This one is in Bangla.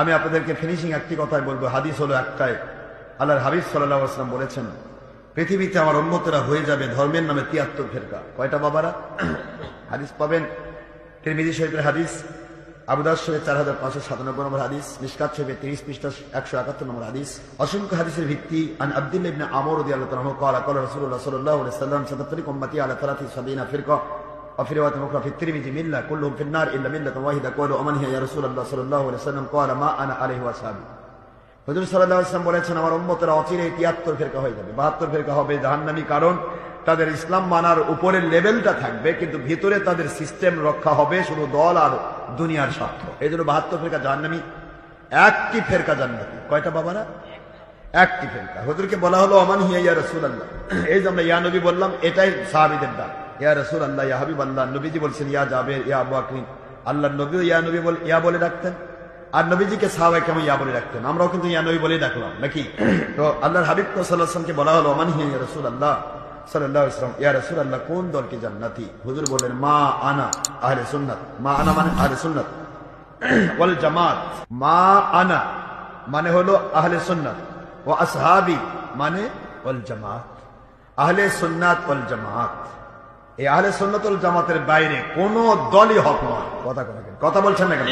আমি আপনাদেরকে ফিনিশিং একটি কথাই বলবো, হাদিস হলো একটাই। আল্লাহর হাবিব সাল্লাল্লাহু আলাইহি ওয়াসাল্লাম বলেছেন, পৃথিবীতে আমার উম্মতেরা হয়ে যাবে ধর্মের নামে ৭৩ ফেরকা। কয়টা বাবারা? হাদিস পাবেন তিরমিজি শরীফের হাদিস, আবু দাউদ শরীফে ৪৫৯৭ নম্বর হাদিস, মিশকাত শরীফে ৩০ পৃষ্ঠা ১৭১ নম্বর হাদিস। অসংখ্য হাদিসের ভিত্তি। আন আব্দুল্লাহ ইবনে আমর রাদিয়াল্লাহু তাআলা ক্বালা ক্বালা রাসূলুল্লাহ সাল্লাল্লাহু আলাইহি ওয়াসাল্লাম সাতাত্তরিক উম্মতি আলা ৭৩ ফিরকা وفي رواية أخرى في الترمذي ملة كلهم في النار إلا ملة واحدة قالوا ومن هي يا رسول الله صلى الله عليه وسلم قال ما أنا عليه وأصحابي। হুজুর সাল্লাল্লাহু আলাইহি ওয়াসাল্লাম বলেছেন, আমার উম্মতেরা অচিরেই ৭৩ ফিরকা হয়ে যাবে, ৭২ ফিরকা হবে জাহান্নামী। কারণ তাদের ইসলাম মানার উপরের লেভেলটা থাকবে, কিন্তু ভিতরে তাদের সিস্টেম রক্ষা হবে শুধু দল আর দুনিয়ার স্বার্থ। এই জন্য ৭২ ফিরকা জাহান্নামী, একটি ফেরকা জান্নাতি। কয়টা বাবারা? একটি ফেরকা। হুজুরকে বলা হলো ওমান হিয়া ইয়া রাসূলুল্লাহ, এই যে আমরা ইয়া নবী বললাম, এটাই সাহাবীদের ডাক। ইয়া রাসূলুল্লাহ, ইয়া হাবিবাল্লাহ। নবীজি বলছেন ইয়া জাবের, ইয়া আবু বকর। আল্লাহর নবীও ইয়া নবী ইয়া বলে ডাকতেন, আর নবীজিকে সাহাবায়ে কেমন ইয়া বলে ডাকতেন। আমরাও কিন্তু ইয়া নবী বলেই ডাকলাম নাকি? তো আল্লাহর হাবিব সাল্লাল্লাহু আলাইহি ওয়াসাল্লামকে বলা হলো ওমান হিয়া ইয়া রাসূলুল্লাহ সাল্লাল্লাহু আলাইহি ওয়াসাল্লাম, ইয়া রাসূলুল্লাহ কোন দল কি জান্নাতি? হুজুর বললেন মা আনা আহলে সুন্নাত। মা আনা মানে আহলে সুন্নাত ওয়াল জামাত। মা আনা মানে হলো আহলে সুন্নাত, ও আসহাবি মানে ওয়াল জামাত। আহলে সুন্নাত ওয়াল জামাত, এই আহলে সুন্নাত ওয়াল জামাতের বাইরে কোন দলই হক নয়। কথা বলছেন না কেন?